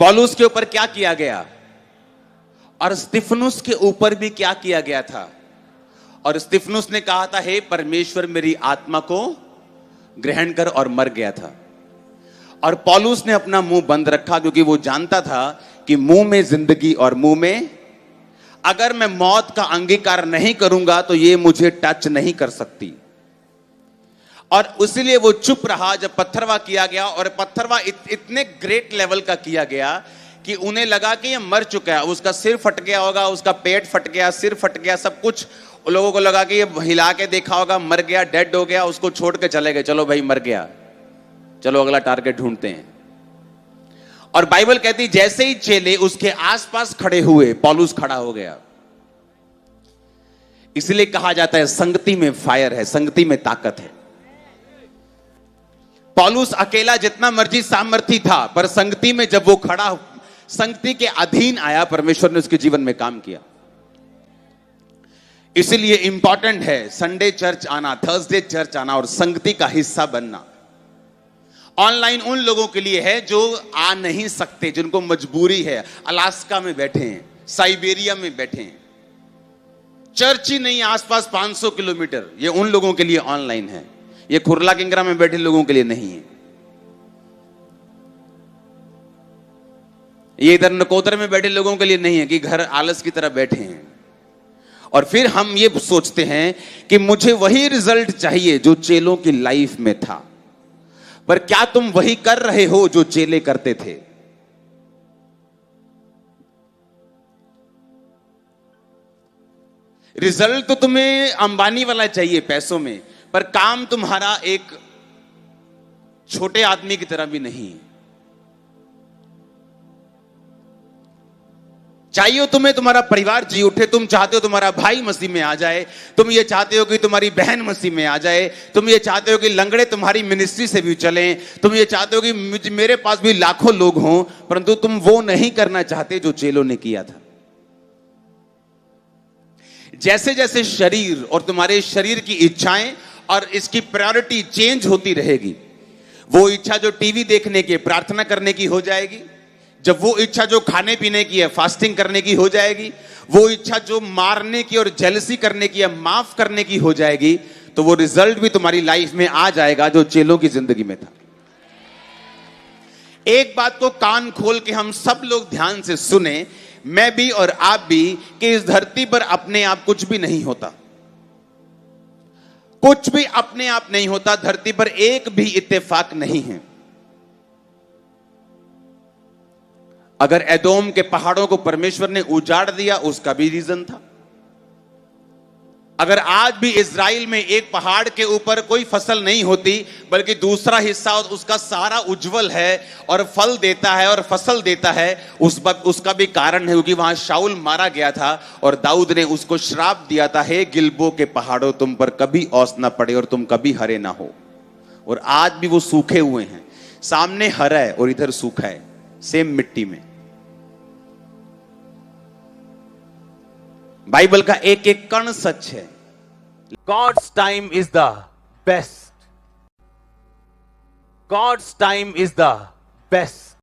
पौलुस के ऊपर क्या किया गया और स्तिफनुस के ऊपर भी क्या किया गया था। और स्तिफनुस ने कहा था, हे परमेश्वर मेरी आत्मा को ग्रहण कर, और मर गया था। और पौलुस ने अपना मुंह बंद रखा, क्योंकि वो जानता था कि मुंह में जिंदगी और मुंह में, अगर मैं मौत का अंगीकार नहीं करूंगा तो ये मुझे टच नहीं कर सकती। और इसलिए वो चुप रहा जब पत्थरवा किया गया। और पत्थरवा इतने ग्रेट लेवल का किया गया कि उन्हें लगा कि ये मर चुका है। उसका सिर फट गया होगा, उसका पेट फट गया, सिर फट गया, सब कुछ। लोगों को लगा कि ये हिला के देखा होगा, मर गया, डेड हो गया, उसको छोड़ के चले गए। चलो भाई मर गया, चलो अगला टारगेट ढूंढते हैं। और बाइबल कहती जैसे ही चेले उसके आसपास खड़े हुए, पौलुस खड़ा हो गया। इसलिए कहा जाता है संगति में फायर है, संगति में ताकत है। पौलुस अकेला जितना मर्जी सामर्थी था, पर संगति में जब वो खड़ा, संगति के अधीन आया, परमेश्वर ने उसके जीवन में काम किया। इसलिए इंपॉर्टेंट है संडे चर्च आना, थर्सडे चर्च आना और संगति का हिस्सा बनना। ऑनलाइन उन लोगों के लिए है जो आ नहीं सकते, जिनको मजबूरी है, अलास्का में बैठे हैं, साइबेरिया में बैठे हैं, चर्च ही नहीं आसपास 500 किलोमीटर, ये उन लोगों के लिए ऑनलाइन है। ये खुरला किंगरा में बैठे लोगों के लिए नहीं है। ये इधर नकोदर में बैठे लोगों के लिए नहीं है कि घर आलस की तरह बैठे हैं। और फिर हम ये सोचते हैं कि मुझे वही रिजल्ट चाहिए जो चेलों की लाइफ में था। पर क्या तुम वही कर रहे हो जो चेले करते थे? रिजल्ट तो तुम्हें अंबानी वाला चाहिए पैसों में, पर काम तुम्हारा एक छोटे आदमी की तरह भी नहीं। चाहिए तुम्हें तुम्हारा परिवार जी उठे, तुम चाहते हो तुम्हारा भाई मसीह में आ जाए, तुम ये चाहते हो कि तुम्हारी बहन मसीह में आ जाए, तुम ये चाहते हो कि लंगड़े तुम्हारी मिनिस्ट्री से भी चलें, तुम ये चाहते हो कि मेरे पास भी लाखों लोग हों, परंतु तुम वो नहीं करना चाहते जो चेलों ने किया था। जैसे जैसे शरीर और तुम्हारे शरीर की इच्छाएं और इसकी प्रायोरिटी चेंज होती रहेगी, वो इच्छा जो टीवी देखने की, प्रार्थना करने की हो जाएगी, जब वो इच्छा जो खाने पीने की है, फास्टिंग करने की हो जाएगी, वो इच्छा जो मारने की और जेलसी करने की है, माफ करने की हो जाएगी, तो वो रिजल्ट भी तुम्हारी लाइफ में आ जाएगा जो चेलों की जिंदगी में था। एक बात को कान खोल के हम सब लोग ध्यान से सुने, मैं भी और आप भी, कि इस धरती पर अपने आप कुछ भी नहीं होता। कुछ भी अपने आप नहीं होता। धरती पर एक भी इत्तेफाक नहीं है। अगर एदोम के पहाड़ों को परमेश्वर ने उजाड़ दिया, उसका भी रीजन था। अगर आज भी इजराइल में एक पहाड़ के ऊपर कोई फसल नहीं होती, बल्कि दूसरा हिस्सा उसका सारा उज्जवल है और फल देता है और फसल देता है, उसका भी कारण है, क्योंकि वहां शाऊल मारा गया था और दाऊद ने उसको श्राप दिया था, हे गिलबो के पहाड़ों तुम पर कभी ओस ना पड़े और तुम कभी हरे ना हो। और आज भी वो सूखे हुए हैं, सामने हरा है और इधर सूखा है, सेम मिट्टी में। बाइबल का एक एक कण सच है। God's time is the best. God's time is the best.